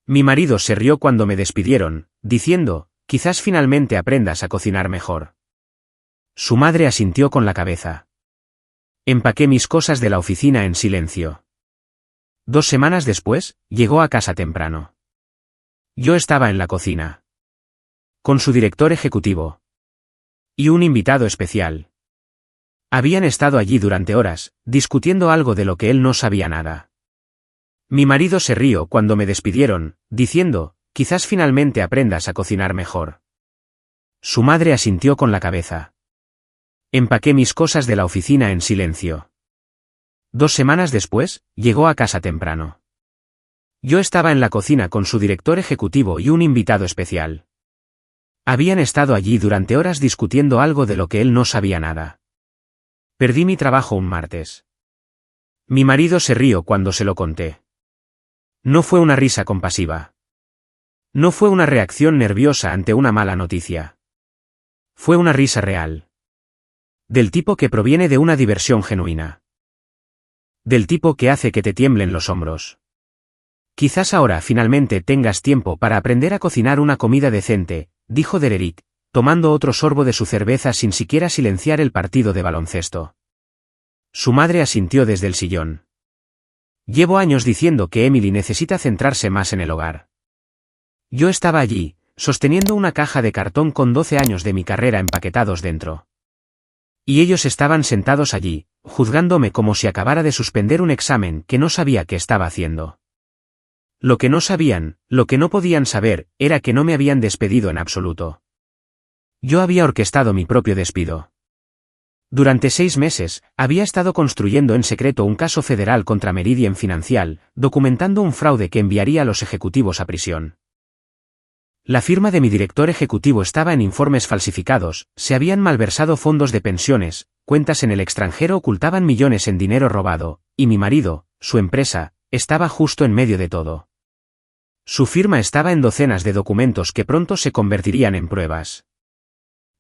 Mi marido se rió cuando me despidieron, diciendo, quizás finalmente aprendas a cocinar mejor. Su madre asintió con la cabeza. Empaqué mis cosas de la oficina en silencio. 2 semanas después, llegó a casa temprano. Yo estaba en la cocina. Con su director ejecutivo. Y un invitado especial. Habían estado allí durante horas, discutiendo algo de lo que él no sabía nada. Mi marido se rió cuando me despidieron, diciendo, quizás finalmente aprendas a cocinar mejor. Su madre asintió con la cabeza. Empaqué mis cosas de la oficina en silencio. 2 semanas después, llegó a casa temprano. Yo estaba en la cocina con su director ejecutivo y un invitado especial. Habían estado allí durante horas discutiendo algo de lo que él no sabía nada. Perdí mi trabajo un martes. Mi marido se rió cuando se lo conté. No fue una risa compasiva. No fue una reacción nerviosa ante una mala noticia. Fue una risa real. Del tipo que proviene de una diversión genuina. Del tipo que hace que te tiemblen los hombros. Quizás ahora finalmente tengas tiempo para aprender a cocinar una comida decente, dijo Dererick, tomando otro sorbo de su cerveza sin siquiera silenciar el partido de baloncesto. Su madre asintió desde el sillón. Llevo años diciendo que Emily necesita centrarse más en el hogar. Yo estaba allí, sosteniendo una caja de cartón con 12 años de mi carrera empaquetados dentro. Y ellos estaban sentados allí, juzgándome como si acabara de suspender un examen que no sabía qué estaba haciendo. Lo que no sabían, lo que no podían saber, era que no me habían despedido en absoluto. Yo había orquestado mi propio despido. Durante 6 meses, había estado construyendo en secreto un caso federal contra Meridian Financial, documentando un fraude que enviaría a los ejecutivos a prisión. La firma de mi director ejecutivo estaba en informes falsificados, se habían malversado fondos de pensiones, cuentas en el extranjero ocultaban millones en dinero robado, y mi marido, su empresa, estaba justo en medio de todo. Su firma estaba en docenas de documentos que pronto se convertirían en pruebas.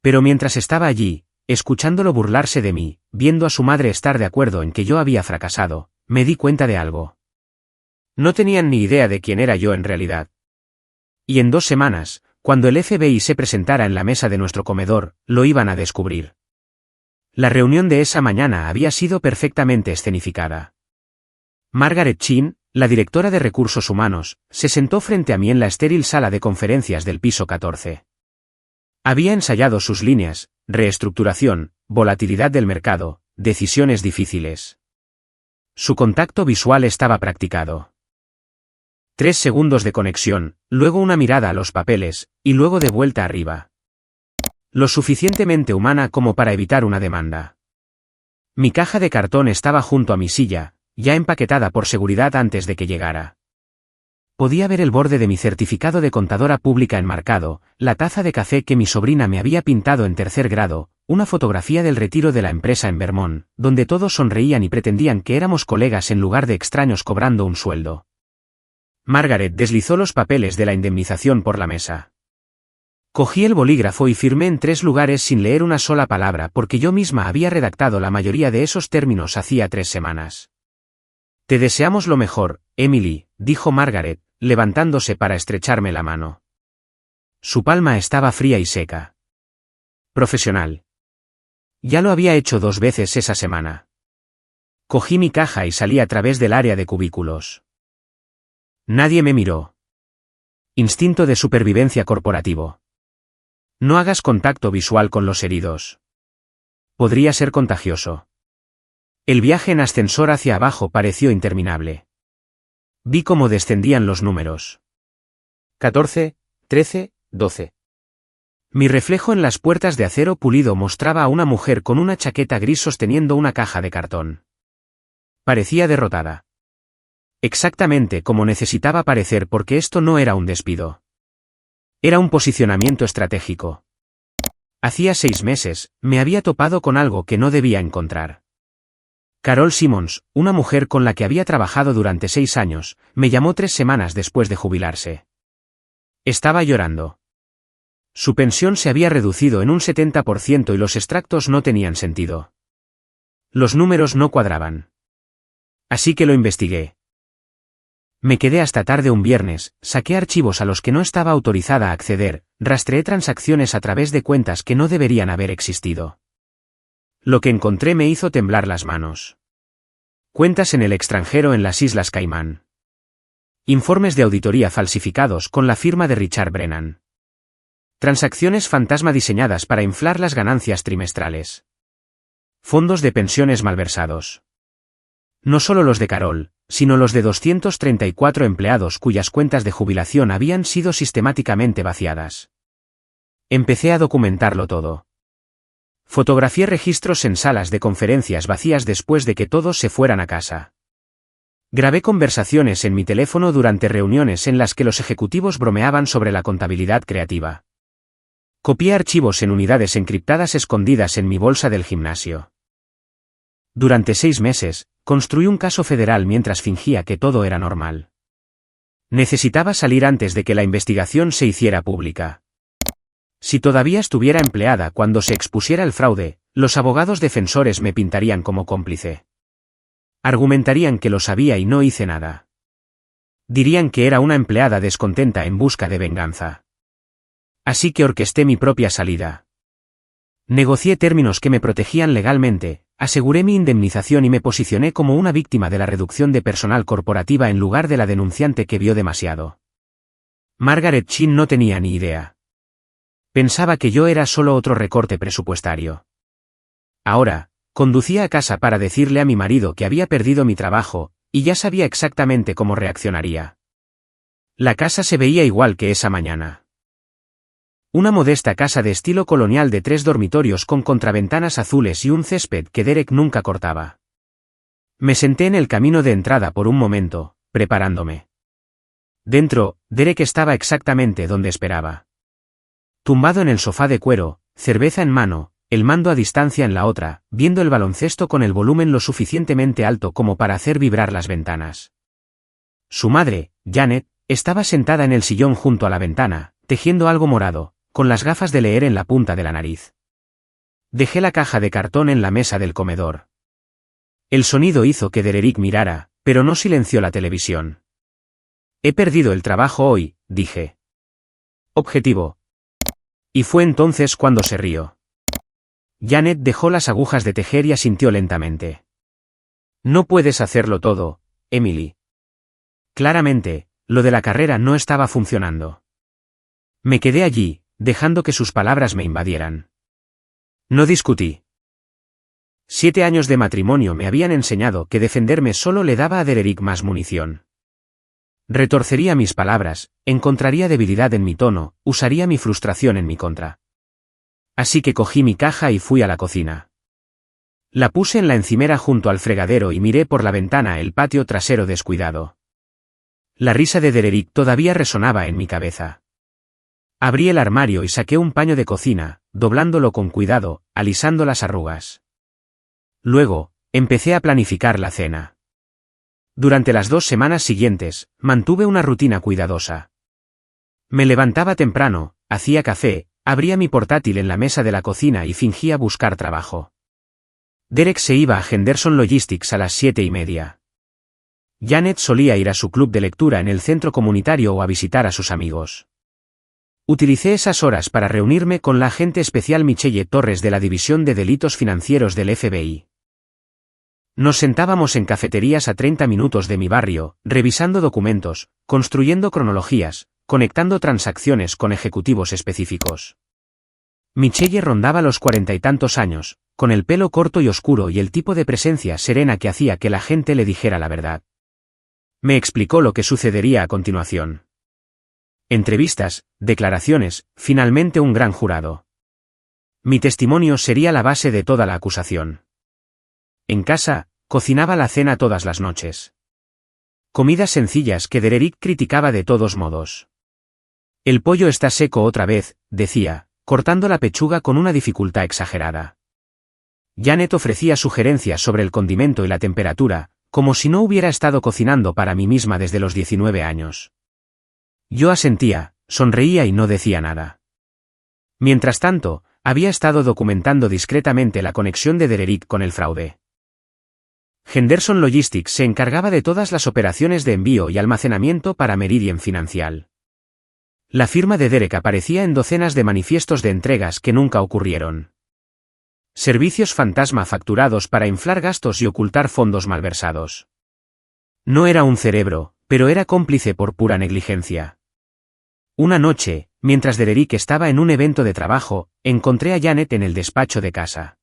Pero mientras estaba allí, escuchándolo burlarse de mí, viendo a su madre estar de acuerdo en que yo había fracasado, me di cuenta de algo. No tenían ni idea de quién era yo en realidad. Y en 2 semanas, cuando el FBI se presentara en la mesa de nuestro comedor, lo iban a descubrir. La reunión de esa mañana había sido perfectamente escenificada. Margaret Chin, la directora de Recursos Humanos, se sentó frente a mí en la estéril sala de conferencias del piso 14. Había ensayado sus líneas, reestructuración, volatilidad del mercado, decisiones difíciles. Su contacto visual estaba practicado. 3 segundos de conexión, luego una mirada a los papeles, y luego de vuelta arriba. Lo suficientemente humana como para evitar una demanda. Mi caja de cartón estaba junto a mi silla, ya empaquetada por seguridad antes de que llegara. Podía ver el borde de mi certificado de contadora pública enmarcado, la taza de café que mi sobrina me había pintado en 3er grado, una fotografía del retiro de la empresa en Vermont, donde todos sonreían y pretendían que éramos colegas en lugar de extraños cobrando un sueldo. Margaret deslizó los papeles de la indemnización por la mesa. Cogí el bolígrafo y firmé en 3 lugares sin leer una sola palabra porque yo misma había redactado la mayoría de esos términos hacía 3 semanas. Te deseamos lo mejor, Emily, dijo Margaret, levantándose para estrecharme la mano. Su palma estaba fría y seca. Profesional. Ya lo había hecho 2 veces esa semana. Cogí mi caja y salí a través del área de cubículos. Nadie me miró. Instinto de supervivencia corporativo. No hagas contacto visual con los heridos. Podría ser contagioso. El viaje en ascensor hacia abajo pareció interminable. Vi cómo descendían los números. 14, 13, 12. Mi reflejo en las puertas de acero pulido mostraba a una mujer con una chaqueta gris sosteniendo una caja de cartón. Parecía derrotada. Exactamente como necesitaba parecer porque esto no era un despido. Era un posicionamiento estratégico. Hacía 6 meses, me había topado con algo que no debía encontrar. Carol Simmons, una mujer con la que había trabajado durante 6 años, me llamó 3 semanas después de jubilarse. Estaba llorando. Su pensión se había reducido en un 70% y los extractos no tenían sentido. Los números no cuadraban. Así que lo investigué. Me quedé hasta tarde un viernes, saqué archivos a los que no estaba autorizada a acceder, rastreé transacciones a través de cuentas que no deberían haber existido. Lo que encontré me hizo temblar las manos. Cuentas en el extranjero en las Islas Caimán. Informes de auditoría falsificados con la firma de Richard Brennan. Transacciones fantasma diseñadas para inflar las ganancias trimestrales. Fondos de pensiones malversados. No solo los de Carol, sino los de 234 empleados cuyas cuentas de jubilación habían sido sistemáticamente vaciadas. Empecé a documentarlo todo. Fotografié registros en salas de conferencias vacías después de que todos se fueran a casa. Grabé conversaciones en mi teléfono durante reuniones en las que los ejecutivos bromeaban sobre la contabilidad creativa. Copié archivos en unidades encriptadas escondidas en mi bolsa del gimnasio. Durante 6 meses, construí un caso federal mientras fingía que todo era normal. Necesitaba salir antes de que la investigación se hiciera pública. Si todavía estuviera empleada cuando se expusiera el fraude, los abogados defensores me pintarían como cómplice. Argumentarían que lo sabía y no hice nada. Dirían que era una empleada descontenta en busca de venganza. Así que orquesté mi propia salida. Negocié términos que me protegían legalmente, aseguré mi indemnización y me posicioné como una víctima de la reducción de personal corporativa en lugar de la denunciante que vio demasiado. Margaret Chin no tenía ni idea. Pensaba que yo era solo otro recorte presupuestario. Ahora, conducía a casa para decirle a mi marido que había perdido mi trabajo, y ya sabía exactamente cómo reaccionaría. La casa se veía igual que esa mañana. Una modesta casa de estilo colonial de 3 dormitorios con contraventanas azules y un césped que Derek nunca cortaba. Me senté en el camino de entrada por un momento, preparándome. Dentro, Derek estaba exactamente donde esperaba. Tumbado en el sofá de cuero, cerveza en mano, el mando a distancia en la otra, viendo el baloncesto con el volumen lo suficientemente alto como para hacer vibrar las ventanas. Su madre, Janet, estaba sentada en el sillón junto a la ventana, tejiendo algo morado, con las gafas de leer en la punta de la nariz. Dejé la caja de cartón en la mesa del comedor. El sonido hizo que Derek mirara, pero no silenció la televisión. He perdido el trabajo hoy, dije. Objetivo. Y fue entonces cuando se rió. Janet dejó las agujas de tejer y asintió lentamente. No puedes hacerlo todo, Emily. Claramente, lo de la carrera no estaba funcionando. Me quedé allí, dejando que sus palabras me invadieran. No discutí. 7 años de matrimonio me habían enseñado que defenderme solo le daba a Derek más munición. Retorcería mis palabras, encontraría debilidad en mi tono, usaría mi frustración en mi contra. Así que cogí mi caja y fui a la cocina. La puse en la encimera junto al fregadero y miré por la ventana el patio trasero descuidado. La risa de Derek todavía resonaba en mi cabeza. Abrí el armario y saqué un paño de cocina, doblándolo con cuidado, alisando las arrugas. Luego, empecé a planificar la cena. Durante las 2 semanas siguientes, mantuve una rutina cuidadosa. Me levantaba temprano, hacía café, abría mi portátil en la mesa de la cocina y fingía buscar trabajo. Derek se iba a Henderson Logistics a las 7:30. Janet solía ir a su club de lectura en el centro comunitario o a visitar a sus amigos. Utilicé esas horas para reunirme con la agente especial Michelle Torres de la División de Delitos Financieros del FBI. Nos sentábamos en cafeterías a 30 minutos de mi barrio, revisando documentos, construyendo cronologías, conectando transacciones con ejecutivos específicos. Michelle rondaba los 40 y tantos años, con el pelo corto y oscuro y el tipo de presencia serena que hacía que la gente le dijera la verdad. Me explicó lo que sucedería a continuación. Entrevistas, declaraciones, finalmente un gran jurado. Mi testimonio sería la base de toda la acusación. En casa, cocinaba la cena todas las noches. Comidas sencillas que Derek criticaba de todos modos. El pollo está seco otra vez, decía, cortando la pechuga con una dificultad exagerada. Janet ofrecía sugerencias sobre el condimento y la temperatura, como si no hubiera estado cocinando para mí misma desde los 19 años. Yo asentía, sonreía y no decía nada. Mientras tanto, había estado documentando discretamente la conexión de Derek con el fraude. Henderson Logistics se encargaba de todas las operaciones de envío y almacenamiento para Meridian Financial. La firma de Derek aparecía en docenas de manifiestos de entregas que nunca ocurrieron. Servicios fantasma facturados para inflar gastos y ocultar fondos malversados. No era un cerebro, pero era cómplice por pura negligencia. Una noche, mientras Derek estaba en un evento de trabajo, encontré a Janet en el despacho de casa.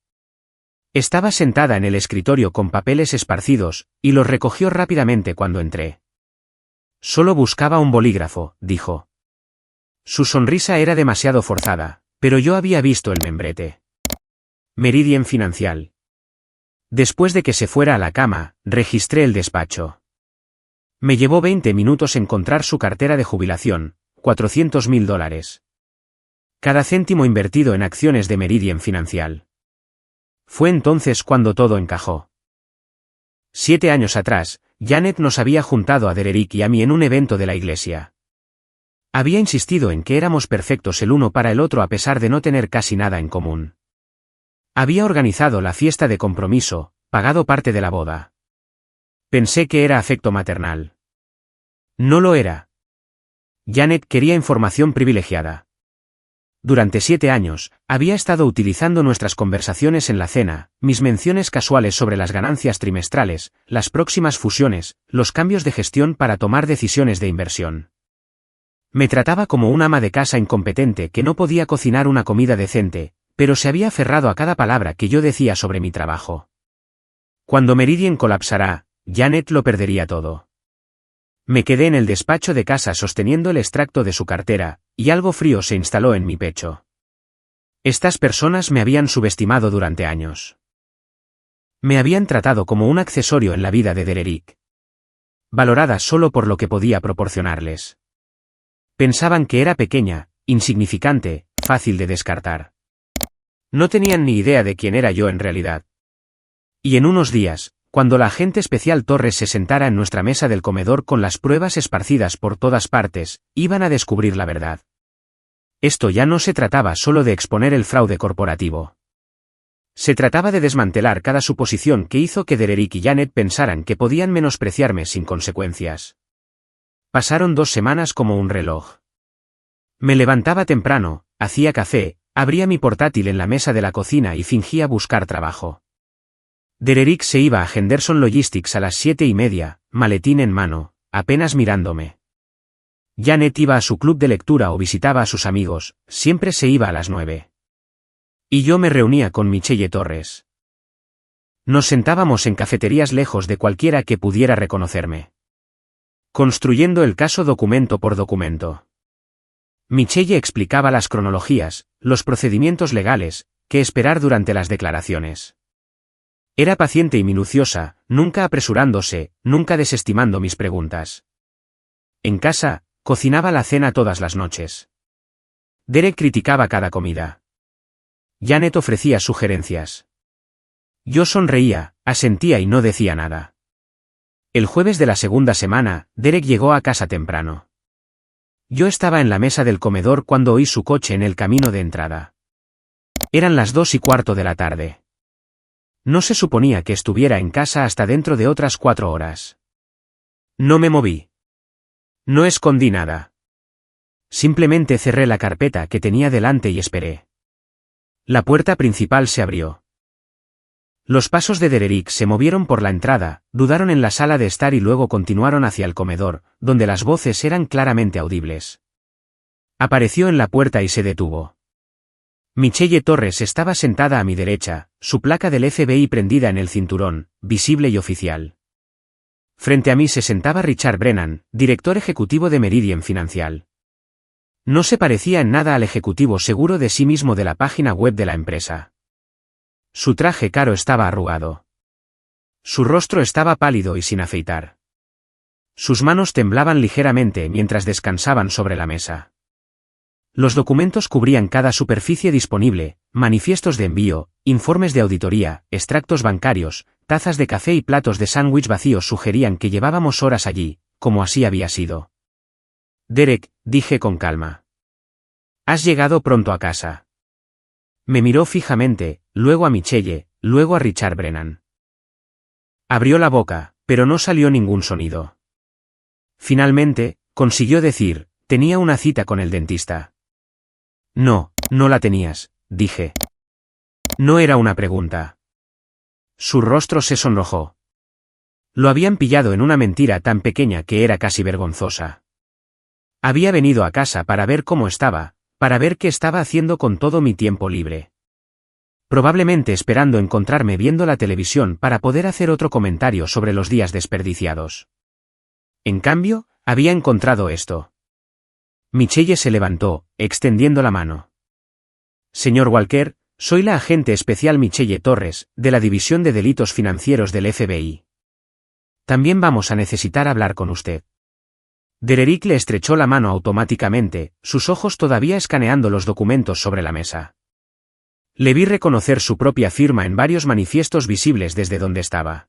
Estaba sentada en el escritorio con papeles esparcidos, y los recogió rápidamente cuando entré. Solo buscaba un bolígrafo, dijo. Su sonrisa era demasiado forzada, pero yo había visto el membrete. Meridian Financial. Después de que se fuera a la cama, registré el despacho. Me llevó 20 minutos encontrar su cartera de jubilación, $400.000. Cada céntimo invertido en acciones de Meridian Financial. Fue entonces cuando todo encajó. 7 años atrás, Janet nos había juntado a Derek y a mí en un evento de la iglesia. Había insistido en que éramos perfectos el uno para el otro a pesar de no tener casi nada en común. Había organizado la fiesta de compromiso, pagado parte de la boda. Pensé que era afecto maternal. No lo era. Janet quería información privilegiada. Durante 7 años, había estado utilizando nuestras conversaciones en la cena, mis menciones casuales sobre las ganancias trimestrales, las próximas fusiones, los cambios de gestión para tomar decisiones de inversión. Me trataba como un ama de casa incompetente que no podía cocinar una comida decente, pero se había aferrado a cada palabra que yo decía sobre mi trabajo. Cuando Meridian colapsará, Janet lo perdería todo. Me quedé en el despacho de casa sosteniendo el extracto de su cartera, y algo frío se instaló en mi pecho. Estas personas me habían subestimado durante años. Me habían tratado como un accesorio en la vida de Derek. Valorada solo por lo que podía proporcionarles. Pensaban que era pequeña, insignificante, fácil de descartar. No tenían ni idea de quién era yo en realidad. Y en unos días, cuando la agente especial Torres se sentara en nuestra mesa del comedor con las pruebas esparcidas por todas partes, iban a descubrir la verdad. Esto ya no se trataba solo de exponer el fraude corporativo. Se trataba de desmantelar cada suposición que hizo que Derek y Janet pensaran que podían menospreciarme sin consecuencias. Pasaron 2 semanas como un reloj. Me levantaba temprano, hacía café, abría mi portátil en la mesa de la cocina y fingía buscar trabajo. Derek se iba a Henderson Logistics a las 7:30, maletín en mano, apenas mirándome. Janet iba a su club de lectura o visitaba a sus amigos, siempre se iba a las 9. Y yo me reunía con Michelle Torres. Nos sentábamos en cafeterías lejos de cualquiera que pudiera reconocerme. Construyendo el caso documento por documento. Michelle explicaba las cronologías, los procedimientos legales, qué esperar durante las declaraciones. Era paciente y minuciosa, nunca apresurándose, nunca desestimando mis preguntas. En casa, cocinaba la cena todas las noches. Derek criticaba cada comida. Janet ofrecía sugerencias. Yo sonreía, asentía y no decía nada. El jueves de la segunda semana, Derek llegó a casa temprano. Yo estaba en la mesa del comedor cuando oí su coche en el camino de entrada. Eran las 2:15 de la tarde. No se suponía que estuviera en casa hasta dentro de otras 4 horas. No me moví. No escondí nada. Simplemente cerré la carpeta que tenía delante y esperé. La puerta principal se abrió. Los pasos de Derek se movieron por la entrada, dudaron en la sala de estar y luego continuaron hacia el comedor, donde las voces eran claramente audibles. Apareció en la puerta y se detuvo. Michelle Torres estaba sentada a mi derecha, su placa del FBI prendida en el cinturón, visible y oficial. Frente a mí se sentaba Richard Brennan, director ejecutivo de Meridian Financial. No se parecía en nada al ejecutivo seguro de sí mismo de la página web de la empresa. Su traje caro estaba arrugado. Su rostro estaba pálido y sin afeitar. Sus manos temblaban ligeramente mientras descansaban sobre la mesa. Los documentos cubrían cada superficie disponible, manifiestos de envío, informes de auditoría, extractos bancarios, tazas de café y platos de sándwich vacíos sugerían que llevábamos horas allí, como así había sido. Derek, dije con calma. Has llegado pronto a casa. Me miró fijamente, luego a Michelle, luego a Richard Brennan. Abrió la boca, pero no salió ningún sonido. Finalmente, consiguió decir, tenía una cita con el dentista. No, no la tenías, dije. No era una pregunta. Su rostro se sonrojó. Lo habían pillado en una mentira tan pequeña que era casi vergonzosa. Había venido a casa para ver cómo estaba, para ver qué estaba haciendo con todo mi tiempo libre. Probablemente esperando encontrarme viendo la televisión para poder hacer otro comentario sobre los días desperdiciados. En cambio, había encontrado esto. Michelle se levantó, extendiendo la mano. Señor Walker, soy la agente especial Michelle Torres, de la División de Delitos Financieros del FBI. También vamos a necesitar hablar con usted. Dererick le estrechó la mano automáticamente, sus ojos todavía escaneando los documentos sobre la mesa. Le vi reconocer su propia firma en varios manifiestos visibles desde donde estaba.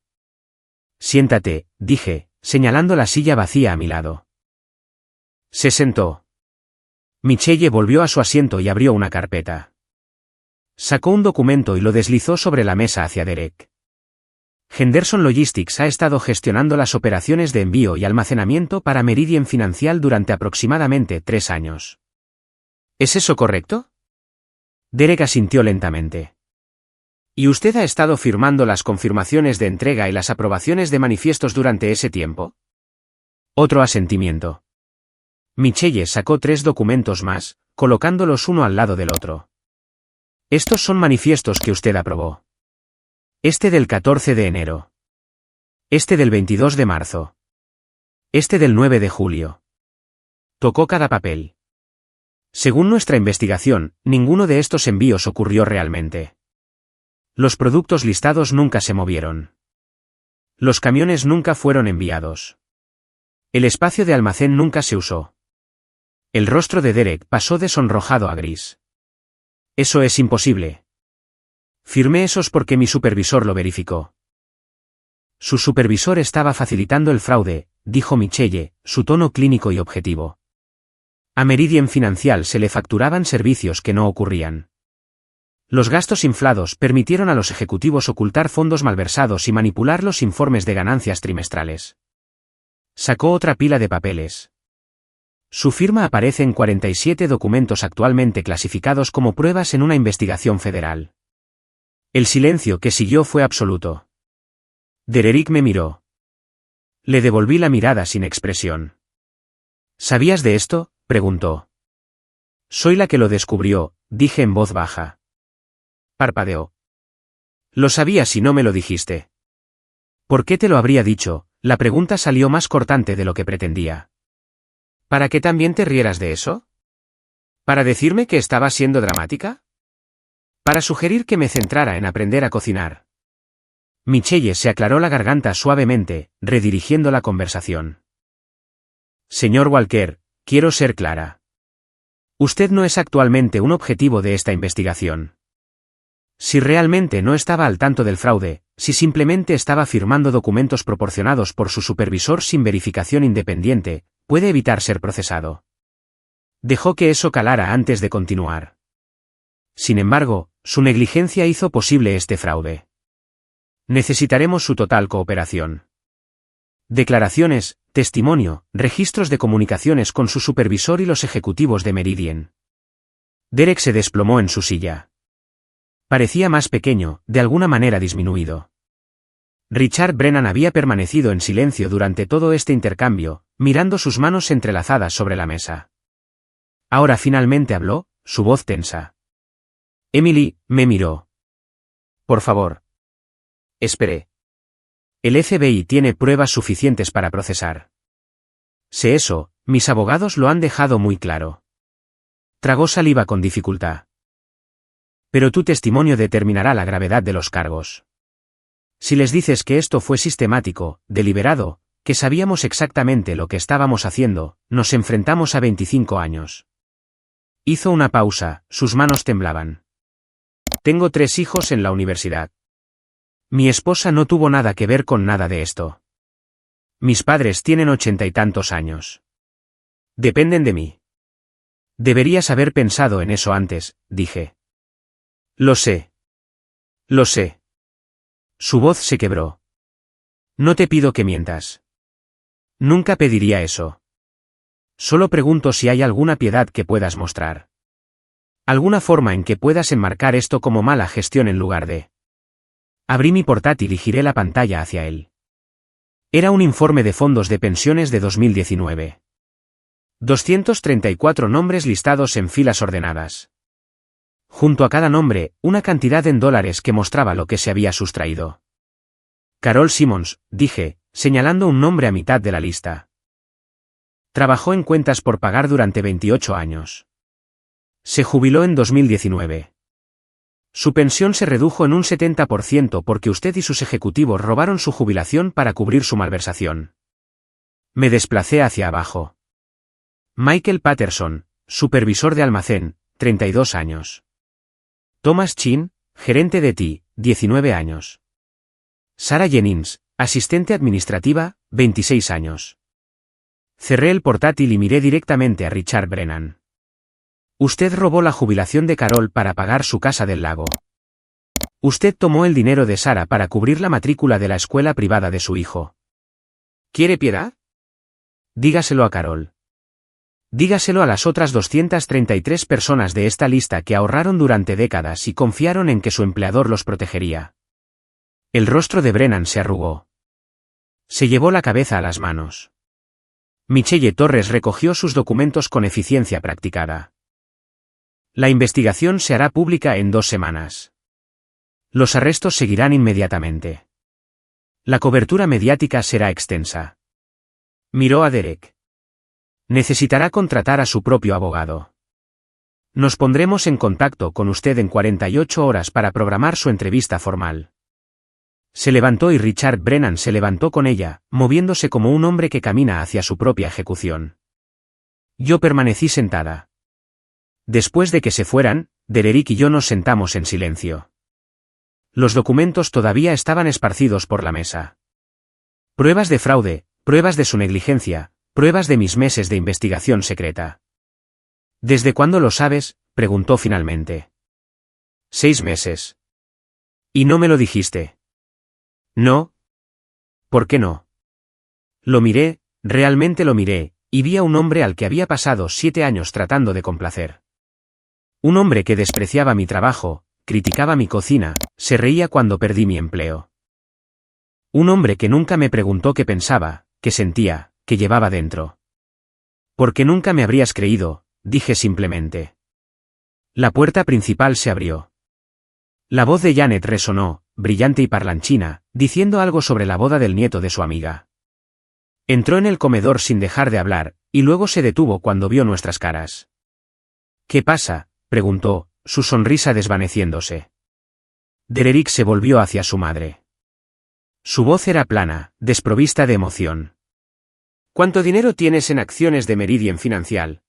Siéntate, dije, señalando la silla vacía a mi lado. Se sentó. Michelle volvió a su asiento y abrió una carpeta. Sacó un documento y lo deslizó sobre la mesa hacia Derek. Henderson Logistics ha estado gestionando las operaciones de envío y almacenamiento para Meridian Financial durante aproximadamente 3 años. ¿Es eso correcto? Derek asintió lentamente. ¿Y usted ha estado firmando las confirmaciones de entrega y las aprobaciones de manifiestos durante ese tiempo? Otro asentimiento. Michelle sacó 3 documentos más, colocándolos uno al lado del otro. Estos son manifiestos que usted aprobó. Este del 14 de enero. Este del 22 de marzo. Este del 9 de julio. Tocó cada papel. Según nuestra investigación, ninguno de estos envíos ocurrió realmente. Los productos listados nunca se movieron. Los camiones nunca fueron enviados. El espacio de almacén nunca se usó. El rostro de Derek pasó de sonrojado a gris. Eso es imposible. Firmé esos porque mi supervisor lo verificó. Su supervisor estaba facilitando el fraude, dijo Michelle, su tono clínico y objetivo. A Meridian Financial se le facturaban servicios que no ocurrían. Los gastos inflados permitieron a los ejecutivos ocultar fondos malversados y manipular los informes de ganancias trimestrales. Sacó otra pila de papeles. Su firma aparece en 47 documentos actualmente clasificados como pruebas en una investigación federal. El silencio que siguió fue absoluto. Dererick me miró. Le devolví la mirada sin expresión. ¿Sabías de esto?, preguntó. Soy la que lo descubrió, dije en voz baja. Parpadeó. Lo sabía si no me lo dijiste. ¿Por qué te lo habría dicho? La pregunta salió más cortante de lo que pretendía. ¿Para qué también te rieras de eso? ¿Para decirme que estaba siendo dramática? Para sugerir que me centrara en aprender a cocinar. Michelle se aclaró la garganta suavemente, redirigiendo la conversación. Señor Walker, quiero ser clara. Usted no es actualmente un objetivo de esta investigación. Si realmente no estaba al tanto del fraude, si simplemente estaba firmando documentos proporcionados por su supervisor sin verificación independiente, puede evitar ser procesado. Dejó que eso calara antes de continuar. Sin embargo, su negligencia hizo posible este fraude. Necesitaremos su total cooperación. Declaraciones, testimonio, registros de comunicaciones con su supervisor y los ejecutivos de Meridian. Derek se desplomó en su silla. Parecía más pequeño, de alguna manera disminuido. Richard Brennan había permanecido en silencio durante todo este intercambio, mirando sus manos entrelazadas sobre la mesa. Ahora finalmente habló, su voz tensa. Emily, me miró. Por favor. Esperé. El FBI tiene pruebas suficientes para procesar. Sé eso, mis abogados lo han dejado muy claro. Tragó saliva con dificultad. Pero tu testimonio determinará la gravedad de los cargos. Si les dices que esto fue sistemático, deliberado, que sabíamos exactamente lo que estábamos haciendo, nos enfrentamos a 25 años. Hizo una pausa, sus manos temblaban. Tengo 3 hijos en la universidad. Mi esposa no tuvo nada que ver con nada de esto. Mis padres tienen 80 y tantos años. Dependen de mí. Deberías haber pensado en eso antes, dije. Lo sé. Lo sé. Su voz se quebró. No te pido que mientas. Nunca pediría eso. Solo pregunto si hay alguna piedad que puedas mostrar. Alguna forma en que puedas enmarcar esto como mala gestión en lugar de... Abrí mi portátil y giré la pantalla hacia él. Era un informe de fondos de pensiones de 2019. 234 nombres listados en filas ordenadas. Junto a cada nombre, una cantidad en dólares que mostraba lo que se había sustraído. Carol Simmons, dije, señalando un nombre a mitad de la lista. Trabajó en cuentas por pagar durante 28 años. Se jubiló en 2019. Su pensión se redujo en un 70% porque usted y sus ejecutivos robaron su jubilación para cubrir su malversación. Me desplacé hacia abajo. Michael Patterson, supervisor de almacén, 32 años. Thomas Chin, gerente de TI, 19 años. Sarah Jennings, asistente administrativa, 26 años. Cerré el portátil y miré directamente a Richard Brennan. Usted robó la jubilación de Carol para pagar su casa del lago. Usted tomó el dinero de Sarah para cubrir la matrícula de la escuela privada de su hijo. ¿Quiere piedad? Dígaselo a Carol. Dígaselo a las otras 233 personas de esta lista que ahorraron durante décadas y confiaron en que su empleador los protegería. El rostro de Brennan se arrugó. Se llevó la cabeza a las manos. Michelle Torres recogió sus documentos con eficiencia practicada. La investigación se hará pública en 2 semanas. Los arrestos seguirán inmediatamente. La cobertura mediática será extensa. Miró a Derek. Necesitará contratar a su propio abogado. Nos pondremos en contacto con usted en 48 horas para programar su entrevista formal. Se levantó y Richard Brennan se levantó con ella, moviéndose como un hombre que camina hacia su propia ejecución. Yo permanecí sentada. Después de que se fueran, Derek y yo nos sentamos en silencio. Los documentos todavía estaban esparcidos por la mesa. Pruebas de fraude, pruebas de su negligencia, pruebas de mis meses de investigación secreta. ¿Desde cuándo lo sabes?, preguntó finalmente. 6 meses. ¿Y no me lo dijiste? No. ¿Por qué no? Lo miré, realmente lo miré, y vi a un hombre al que había pasado 7 años tratando de complacer. Un hombre que despreciaba mi trabajo, criticaba mi cocina, se reía cuando perdí mi empleo. Un hombre que nunca me preguntó qué pensaba, qué sentía, qué llevaba dentro. Porque nunca me habrías creído, dije simplemente. La puerta principal se abrió. La voz de Janet resonó, brillante y parlanchina, diciendo algo sobre la boda del nieto de su amiga. Entró en el comedor sin dejar de hablar, y luego se detuvo cuando vio nuestras caras. ¿Qué pasa?, preguntó, su sonrisa desvaneciéndose. Derek se volvió hacia su madre. Su voz era plana, desprovista de emoción. ¿Cuánto dinero tienes en acciones de Meridian Financial?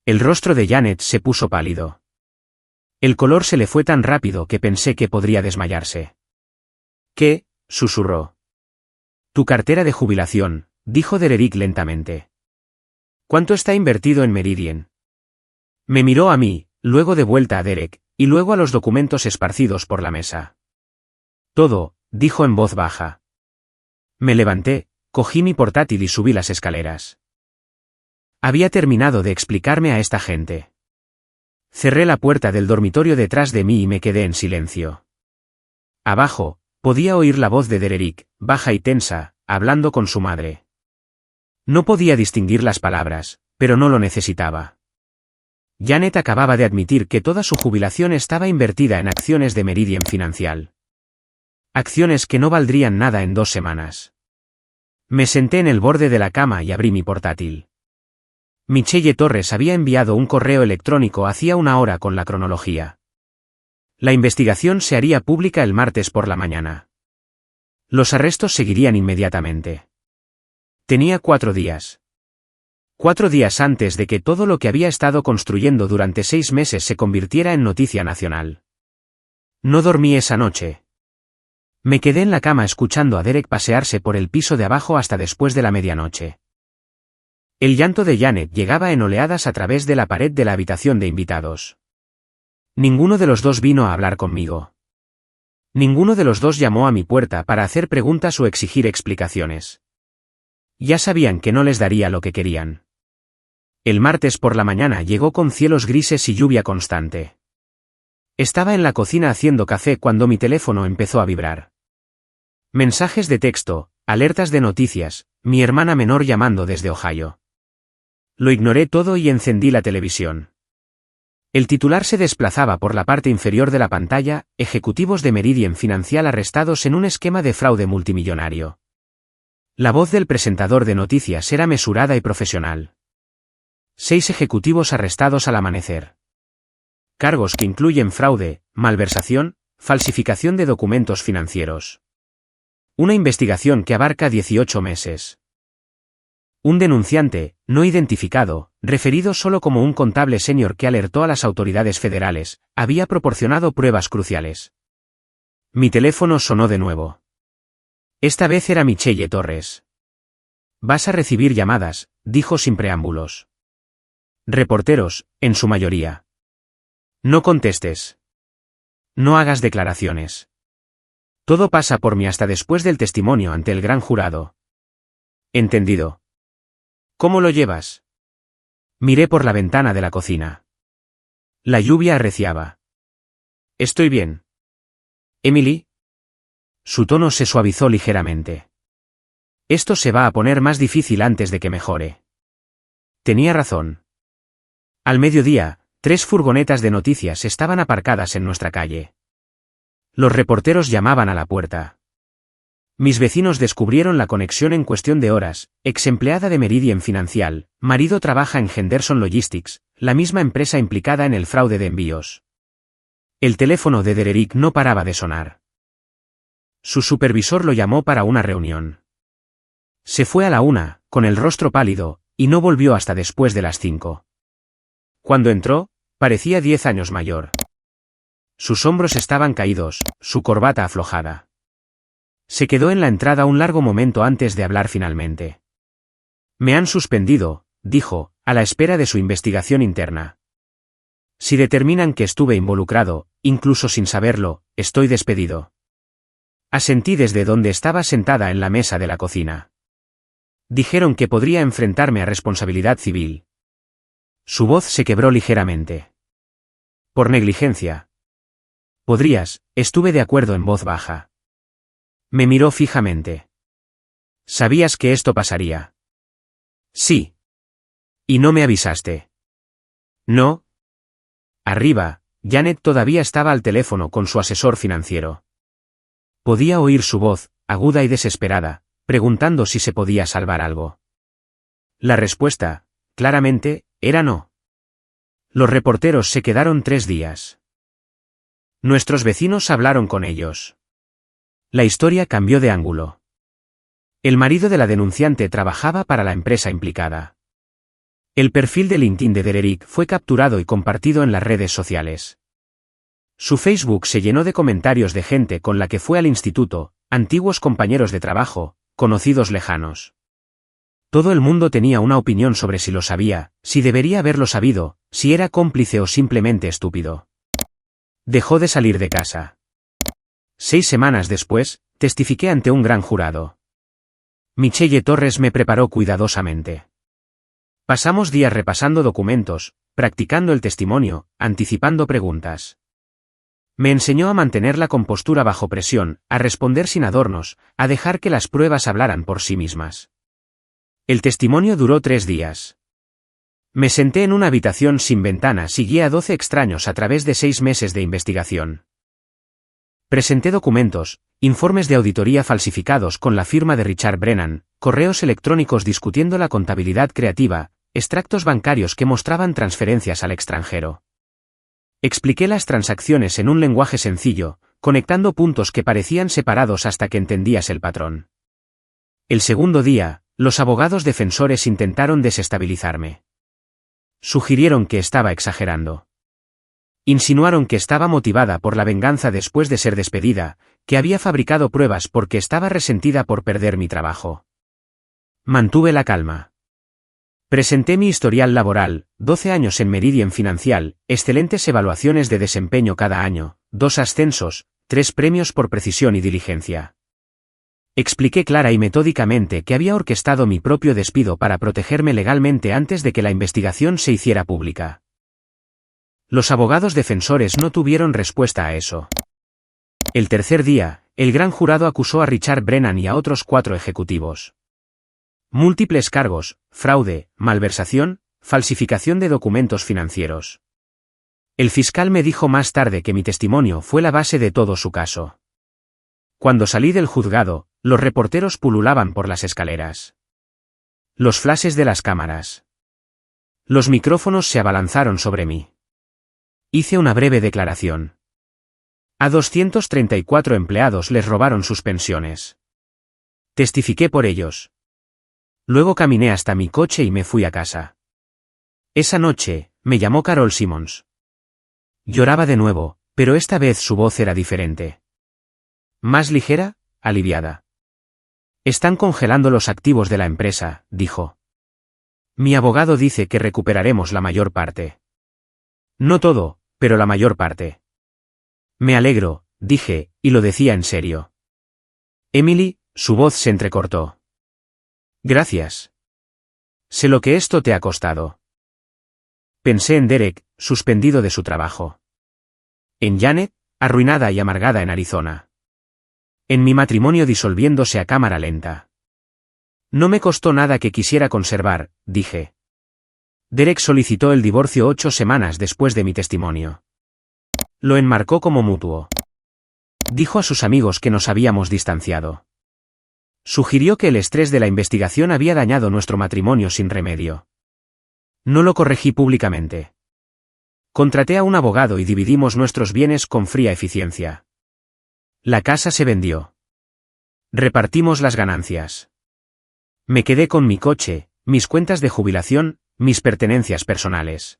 El rostro de Janet se puso pálido. El color se le fue tan rápido que pensé que podría desmayarse. ¿Qué?, susurró. Tu cartera de jubilación, dijo Derek lentamente. ¿Cuánto está invertido en Meridian? Me miró a mí, luego de vuelta a Derek, y luego a los documentos esparcidos por la mesa. Todo, dijo en voz baja. Me levanté, cogí mi portátil y subí las escaleras. Había terminado de explicarme a esta gente. Cerré la puerta del dormitorio detrás de mí y me quedé en silencio. Abajo, podía oír la voz de Derek, baja y tensa, hablando con su madre. No podía distinguir las palabras, pero no lo necesitaba. Janet acababa de admitir que toda su jubilación estaba invertida en acciones de Meridian Financial. Acciones que no valdrían nada en 2 semanas. Me senté en el borde de la cama y abrí mi portátil. Michelle Torres había enviado un correo electrónico hacía 1 hora con la cronología. La investigación se haría pública el martes por la mañana. Los arrestos seguirían inmediatamente. Tenía 4 días. 4 días antes de que todo lo que había estado construyendo durante 6 meses se convirtiera en noticia nacional. No dormí esa noche. Me quedé en la cama escuchando a Derek pasearse por el piso de abajo hasta después de la medianoche. El llanto de Janet llegaba en oleadas a través de la pared de la habitación de invitados. Ninguno de los dos vino a hablar conmigo. Ninguno de los dos llamó a mi puerta para hacer preguntas o exigir explicaciones. Ya sabían que no les daría lo que querían. El martes por la mañana llegó con cielos grises y lluvia constante. Estaba en la cocina haciendo café cuando mi teléfono empezó a vibrar. Mensajes de texto, alertas de noticias, mi hermana menor llamando desde Ohio. Lo ignoré todo y encendí la televisión. El titular se desplazaba por la parte inferior de la pantalla, ejecutivos de Meridian Financial arrestados en un esquema de fraude multimillonario. La voz del presentador de noticias era mesurada y profesional. 6 ejecutivos arrestados al amanecer. Cargos que incluyen fraude, malversación, falsificación de documentos financieros. Una investigación que abarca 18 meses. Un denunciante, no identificado, referido solo como un contable senior que alertó a las autoridades federales, había proporcionado pruebas cruciales. Mi teléfono sonó de nuevo. Esta vez era Michelle Torres. «Vas a recibir llamadas», dijo sin preámbulos. Reporteros, en su mayoría. «No contestes. No hagas declaraciones. Todo pasa por mí hasta después del testimonio ante el gran jurado». «Entendido. ¿Cómo lo llevas?» Miré por la ventana de la cocina. La lluvia arreciaba. «Estoy bien». «Emily». Su tono se suavizó ligeramente. «Esto se va a poner más difícil antes de que mejore». Tenía razón. Al mediodía, 3 furgonetas de noticias estaban aparcadas en nuestra calle. Los reporteros llamaban a la puerta. Mis vecinos descubrieron la conexión en cuestión de horas. Ex empleada de Meridian Financial, marido trabaja en Henderson Logistics, la misma empresa implicada en el fraude de envíos. El teléfono de Dererick no paraba de sonar. Su supervisor lo llamó para una reunión. Se fue a la 1, con el rostro pálido, y no volvió hasta después de las 5. Cuando entró, parecía 10 años mayor. Sus hombros estaban caídos, su corbata aflojada. Se quedó en la entrada un largo momento antes de hablar finalmente. «Me han suspendido», dijo, a la espera de su investigación interna. «Si determinan que estuve involucrado, incluso sin saberlo, estoy despedido». Asentí desde donde estaba sentada en la mesa de la cocina. Dijeron que podría enfrentarme a responsabilidad civil. Su voz se quebró ligeramente. «Por negligencia». «Podrías», estuve de acuerdo en voz baja. Me miró fijamente. «¿Sabías que esto pasaría?» «Sí». «¿Y no me avisaste?» «No». Arriba, Janet todavía estaba al teléfono con su asesor financiero. Podía oír su voz, aguda y desesperada, preguntando si se podía salvar algo. La respuesta, claramente, era no. Los reporteros se quedaron 3 días. Nuestros vecinos hablaron con ellos. La historia cambió de ángulo. El marido de la denunciante trabajaba para la empresa implicada. El perfil de LinkedIn de Dererick fue capturado y compartido en las redes sociales. Su Facebook se llenó de comentarios de gente con la que fue al instituto, antiguos compañeros de trabajo, conocidos lejanos. Todo el mundo tenía una opinión sobre si lo sabía, si debería haberlo sabido, si era cómplice o simplemente estúpido. Dejó de salir de casa. 6 semanas después, testifiqué ante un gran jurado. Michelle Torres me preparó cuidadosamente. Pasamos días repasando documentos, practicando el testimonio, anticipando preguntas. Me enseñó a mantener la compostura bajo presión, a responder sin adornos, a dejar que las pruebas hablaran por sí mismas. El testimonio duró 3 días. Me senté en una habitación sin ventanas y guié a 12 extraños a través de 6 meses de investigación. Presenté documentos, informes de auditoría falsificados con la firma de Richard Brennan, correos electrónicos discutiendo la contabilidad creativa, extractos bancarios que mostraban transferencias al extranjero. Expliqué las transacciones en un lenguaje sencillo, conectando puntos que parecían separados hasta que entendías el patrón. El segundo día, los abogados defensores intentaron desestabilizarme. Sugirieron que estaba exagerando. Insinuaron que estaba motivada por la venganza después de ser despedida, que había fabricado pruebas porque estaba resentida por perder mi trabajo. Mantuve la calma. Presenté mi historial laboral, 12 años en Meridian Financial, excelentes evaluaciones de desempeño cada año, 2 ascensos, 3 premios por precisión y diligencia. Expliqué clara y metódicamente que había orquestado mi propio despido para protegerme legalmente antes de que la investigación se hiciera pública. Los abogados defensores no tuvieron respuesta a eso. El tercer día, el gran jurado acusó a Richard Brennan y a otros 4 ejecutivos. Múltiples cargos: fraude, malversación, falsificación de documentos financieros. El fiscal me dijo más tarde que mi testimonio fue la base de todo su caso. Cuando salí del juzgado, los reporteros pululaban por las escaleras. Los flashes de las cámaras. Los micrófonos se abalanzaron sobre mí. Hice una breve declaración. A 234 empleados les robaron sus pensiones. Testifiqué por ellos. Luego caminé hasta mi coche y me fui a casa. Esa noche, me llamó Carol Simmons. Lloraba de nuevo, pero esta vez su voz era diferente. Más ligera, aliviada. Están congelando los activos de la empresa, dijo. Mi abogado dice que recuperaremos la mayor parte. No todo, pero la mayor parte. Me alegro, dije, y lo decía en serio. Emily, su voz se entrecortó. Gracias. Sé lo que esto te ha costado. Pensé en Derek, suspendido de su trabajo. En Janet, arruinada y amargada en Arizona. En mi matrimonio disolviéndose a cámara lenta. No me costó nada que quisiera conservar, dije. Derek solicitó el divorcio 8 semanas después de mi testimonio. Lo enmarcó como mutuo. Dijo a sus amigos que nos habíamos distanciado. Sugirió que el estrés de la investigación había dañado nuestro matrimonio sin remedio. No lo corregí públicamente. Contraté a un abogado y dividimos nuestros bienes con fría eficiencia. La casa se vendió. Repartimos las ganancias. Me quedé con mi coche, mis cuentas de jubilación, mis pertenencias personales.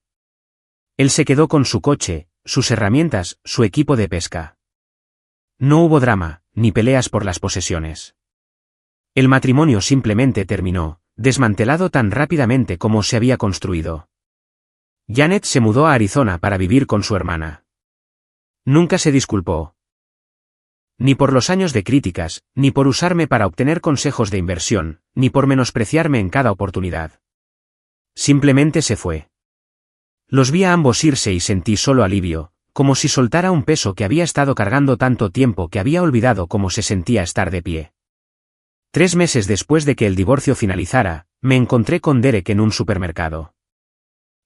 Él se quedó con su coche, sus herramientas, su equipo de pesca. No hubo drama, ni peleas por las posesiones. El matrimonio simplemente terminó, desmantelado tan rápidamente como se había construido. Janet se mudó a Arizona para vivir con su hermana. Nunca se disculpó. Ni por los años de críticas, ni por usarme para obtener consejos de inversión, ni por menospreciarme en cada oportunidad. Simplemente se fue. Los vi a ambos irse y sentí solo alivio, como si soltara un peso que había estado cargando tanto tiempo que había olvidado cómo se sentía estar de pie. 3 meses después de que el divorcio finalizara, me encontré con Derek en un supermercado.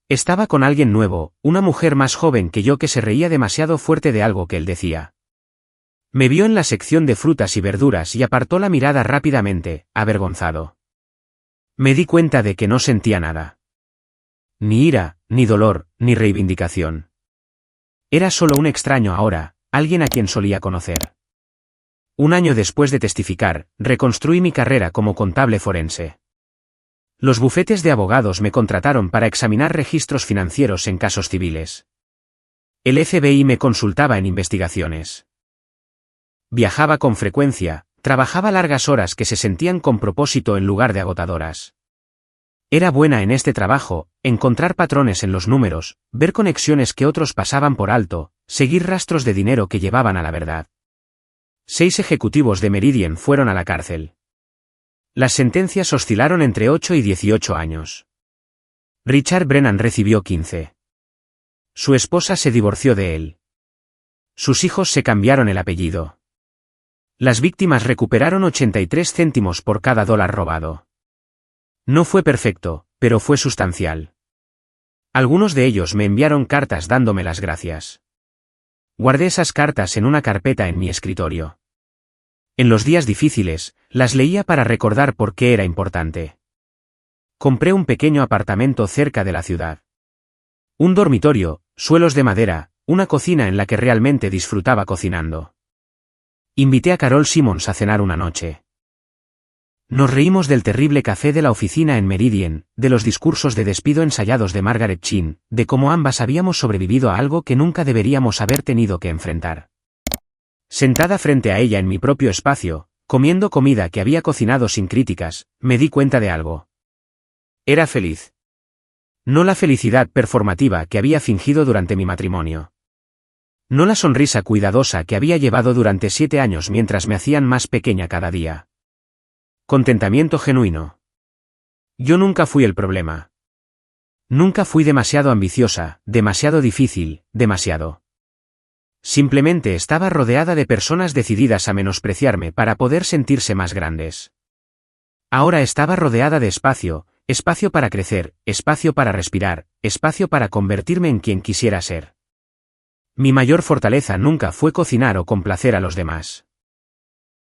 Estaba con alguien nuevo, una mujer más joven que yo que se reía demasiado fuerte de algo que él decía. Me vio en la sección de frutas y verduras y apartó la mirada rápidamente, avergonzado. Me di cuenta de que no sentía nada. Ni ira, ni dolor, ni reivindicación. Era solo un extraño ahora, alguien a quien solía conocer. 1 año después de testificar, reconstruí mi carrera como contable forense. Los bufetes de abogados me contrataron para examinar registros financieros en casos civiles. El FBI me consultaba en investigaciones. Viajaba con frecuencia, trabajaba largas horas que se sentían con propósito en lugar de agotadoras. Era buena en este trabajo, encontrar patrones en los números, ver conexiones que otros pasaban por alto, seguir rastros de dinero que llevaban a la verdad. 6 ejecutivos de Meridian fueron a la cárcel. Las sentencias oscilaron entre 8 y 18 años. Richard Brennan recibió 15. Su esposa se divorció de él. Sus hijos se cambiaron el apellido. Las víctimas recuperaron 83 céntimos por cada dólar robado. No fue perfecto, pero fue sustancial. Algunos de ellos me enviaron cartas dándome las gracias. Guardé esas cartas en una carpeta en mi escritorio. En los días difíciles, las leía para recordar por qué era importante. Compré un pequeño apartamento cerca de la ciudad. Un dormitorio, suelos de madera, una cocina en la que realmente disfrutaba cocinando. Invité a Carol Simmons a cenar una noche. Nos reímos del terrible café de la oficina en Meridian, de los discursos de despido ensayados de Margaret Chin, de cómo ambas habíamos sobrevivido a algo que nunca deberíamos haber tenido que enfrentar. Sentada frente a ella en mi propio espacio, comiendo comida que había cocinado sin críticas, me di cuenta de algo. Era feliz. No la felicidad performativa que había fingido durante mi matrimonio. No la sonrisa cuidadosa que había llevado durante 7 años mientras me hacían más pequeña cada día. Contentamiento genuino. Yo nunca fui el problema. Nunca fui demasiado ambiciosa, demasiado difícil, demasiado. Simplemente estaba rodeada de personas decididas a menospreciarme para poder sentirse más grandes. Ahora estaba rodeada de espacio, espacio para crecer, espacio para respirar, espacio para convertirme en quien quisiera ser. Mi mayor fortaleza nunca fue cocinar o complacer a los demás.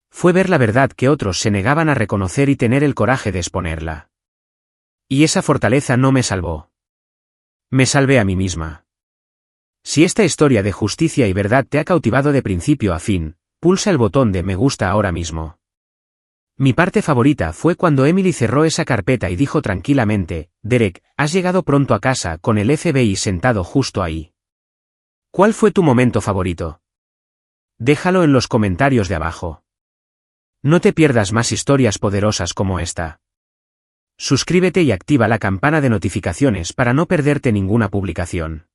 Fue ver la verdad que otros se negaban a reconocer y tener el coraje de exponerla. Y esa fortaleza no me salvó. Me salvé a mí misma. Si esta historia de justicia y verdad te ha cautivado de principio a fin, pulsa el botón de me gusta ahora mismo. Mi parte favorita fue cuando Emily cerró esa carpeta y dijo tranquilamente, Derek, has llegado pronto a casa con el FBI sentado justo ahí. ¿Cuál fue tu momento favorito? Déjalo en los comentarios de abajo. No te pierdas más historias poderosas como esta. Suscríbete y activa la campana de notificaciones para no perderte ninguna publicación.